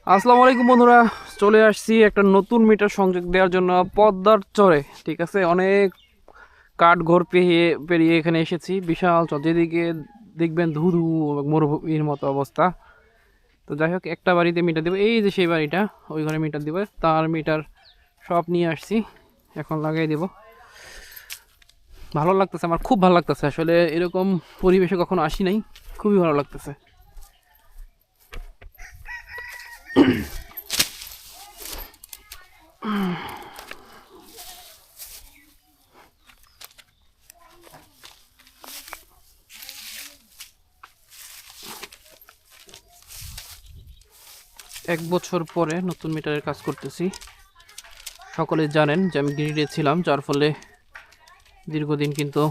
আসসালামু আলাইকুম বন্ধুরা, চলে আসছি একটা নতুন মিটার সংযোগ দেওয়ার জন্য পদ্মার চরে। ঠিক আছে, অনেক কাঠ ঘর পেরিয়ে পেরিয়ে এখানে এসেছি। বিশাল চর, যেদিকে দেখবেন ধু ধু মরুভূমির মতো অবস্থা। তো যাই হোক, একটা বাড়িতে মিটার দেবো, এই যে সেই বাড়িটা, ওই ঘরে মিটার দেবো। তার মিটার সব নিয়ে আসছি, এখন লাগাই দেব। ভালো লাগতেছে, আমার খুব ভালো লাগতেছে। আসলে এরকম পরিবেশে কখনো আসি নাই, খুবই ভালো লাগতেছে। 1 বছর পরে নতুন মিটারের কাজ করতেছি। সকলে জানেন যে আমি গ্রিডে ছিলাম, যার ফলে দীর্ঘদিন কিন্তু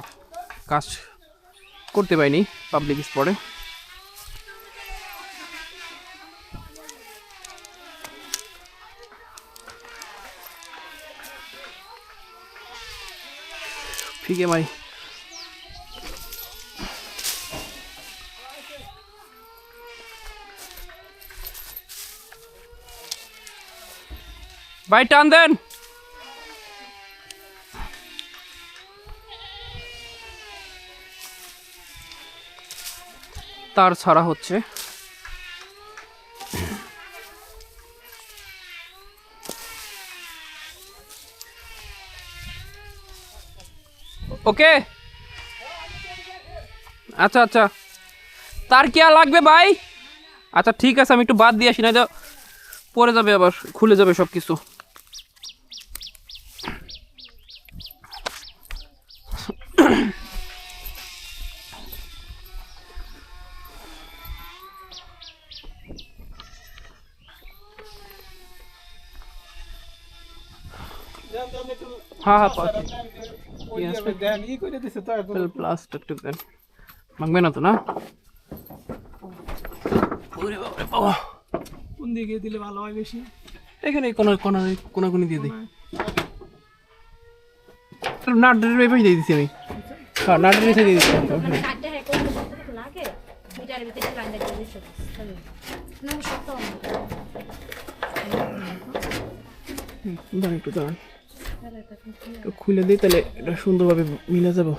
কাজ করতে পারিনি পাবলিক স্পটে। ফিকে মাই ভাই, টান দেন। তার ছাড়া হচ্ছে। ওকে, আচ্ছা আচ্ছা, তার কি আর লাগবে ভাই? আচ্ছা ঠিক আছে, আমি একটু বাদ দিয়ে আসি, না যা পরে যাবে, আবার খুলে যাবে সব কিছু। হ্যাঁ হ্যাঁ, প্লাস্টিক দেন, মাগবে না তো? না, কোন দিকে দিলে ভালো হয় বেশি? এখানে কোনাকুনি দিয়ে দিই। নাটের এভাবে দিয়ে দিচ্ছি আমি। হ্যাঁ, নাটের রেখে দিয়ে দিচ্ছি। দাঁড়ান একটু, দাঁড়ান একটু খুলে দিই, তাহলে এটা সুন্দরভাবে মিলে যাবো।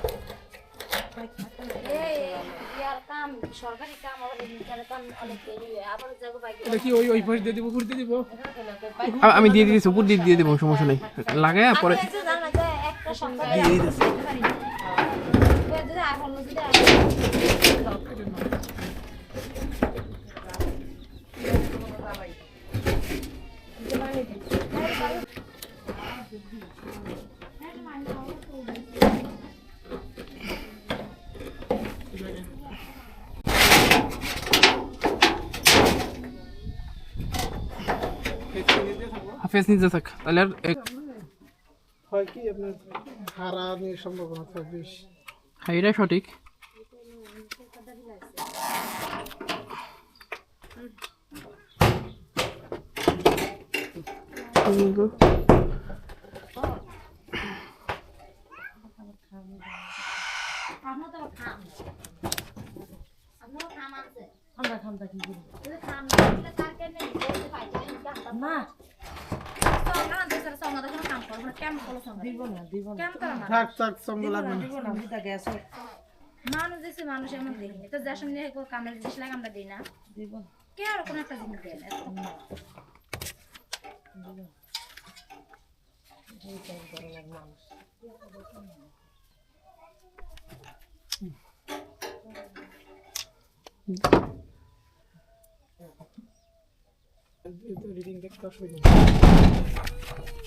এটা কি ওই ওই পাশ দিয়ে দিব, ঘুরতে দিব? আমি দিয়ে দিয়েছি, উপর দিয়ে দিয়ে দেবো, সমস্যা নেই। লাগায় পরে দিয়ে দিতেছি। হাফেজ নিতে থাক, তাহলে আর হয় কি আপনার হারানোর সম্ভাবনা থাকে বেশি। হ্যাঁ, এটাই সঠিক। থাক থাক, সঙ্গ লাগবে না। মানুষ দেখছি, মানুষ এমন দেখিনি তো, যার সামনে কামের জিনিস লাগে আমরা দিই না, দিব কে আর কোনো একটা জিনিস দেয় না। রিডিং দেখতে অসুবিধা।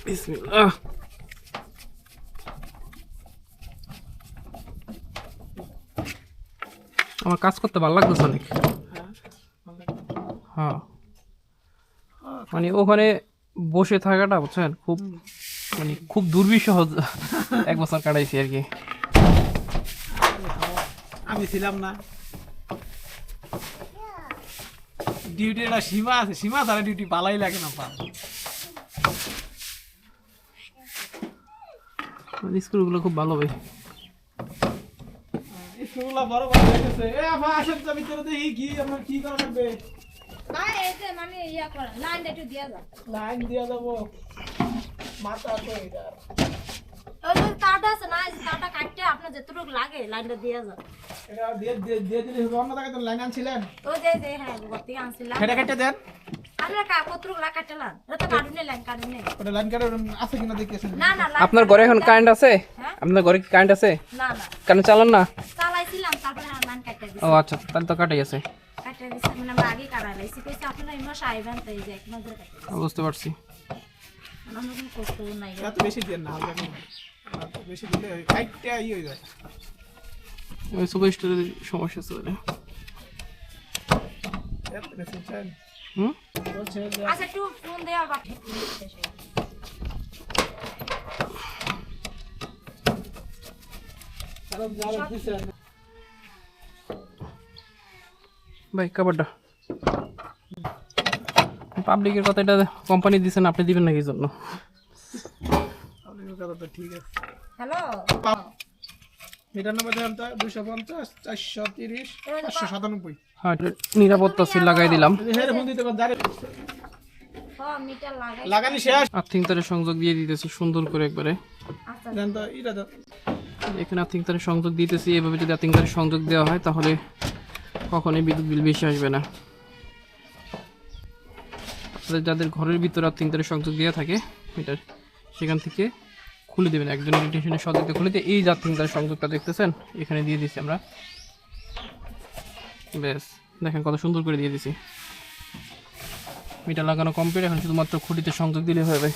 বিসমিল্লাহ। আমার কাজ করতে ভালো লাগতেছে অনেক। হ্যাঁ, মানে ওখানে বসে থাকাটা, বুঝছেন, খুব মানে খুব দুর্বিষহ 1 বছর কাটাইছি আর কি। আমি ছিলাম না, ডিউটি একটা সীমা আছে, সীমা ছাড়া ডিউটি পালাই লাগে না। স্কুলগুলো খুব ভালো ভাই। স্কুলগুলো বড় বড় হয়ে গেছে। এ আপা আসেন তো ভিতরে, দেখি কি আপনার কি করা লাগবে। ভাই এই যে মানে ইয়া করেন লাইনটা একটু দিয়ে যান লাইন দিয়ে যাবো মাথা কই এটা ওই যে তারটা আছে না এই তারটা কাটতে আপনার যতটুকু লাগে লাইনটা দিয়ে যান এটা দিয়ে দিলে হবে অন্য জায়গায় তো লাইন আনছিলেন ওই যে হ্যাঁ ভর্তি আনছিলাম এটা কেটে দেন আমরা কতটুকু লাগা কাটলাম এটা তো কাটুনে লাইন কাটুনে ওটা লাইন কাটে আছে কিনা দেখেছেন না না আপনার ঘরে এখন কারেন্ট আছে? হ্যাঁ? আপনার ঘরে কি কারেন্ট আছে? না না কেন চালান না? চালাইছিলাম তারপরে লাইন কাটতে দিছি ও আচ্ছা, তাহলে তো কাটাই আছে। কাটতে দিছি মানে আমরা আগে কাটাইছি কইছে আপনারা ইমা সাইবেন তাই যে এক নজরে কাটতে বুঝতে পারছি। আমরা কোনো কষ্ট নাই এত বেশি দেন না হালকা দিন এত বেশি দিলে কাটতে হয়ে যায় ওই সুপার স্টোরের সমস্যা চলে। এত বেশি চাই হুম? বলছে যে আচ্ছা একটু ফোন দেওয়া বা আরো জাল দিছে ভাই কাপড়টা পাবলিকের কথা, এটা কোম্পানি দিচ্ছেন, আপনি দিবেন না কি জন্য? আপনার কথা তো ঠিক আছে হ্যালো মিটার নাম্বার দেন তো 250 430 597 হ্যাঁ, এটা নিরাপত্তা সিল লাগাই দিলাম। যদি হেরে ফোন দিতে পারেন জারে হ্যাঁ মিটার লাগাই লাগানি শেষ আর্থিং তারের সংযোগ দিয়ে দিতেছি সুন্দর করে একবারে। আচ্ছা দেন তো এটা দেন এখানে আর্থিং তারের সংযোগ দিতেছি। এভাবে যদি আর্থিং তারের সংযোগ দেওয়া হয় তাহলে কখনোই বিদ্যুৎ বিল বেশি আসবে না। আপনাদের যাদের ঘরের ভিতরে আর্থিং তারের সংযোগ দেওয়া থাকে মিটার, সেখান থেকে খুলে দেবেন একজন ইলেকট্রিশিয়ানের সহযোগিতা খুলে দিয়ে এই যে আর্থিং তারের সংযোগটা দেখতেছেন এখানে দিয়ে দিচ্ছি আমরা। বেশ দেখেন কত সুন্দর করে দিয়ে দিছি। মিটার লাগানো কমপ্লিট, এখন শুধুমাত্র খুঁটিতে সংযোগ দিলে হবে।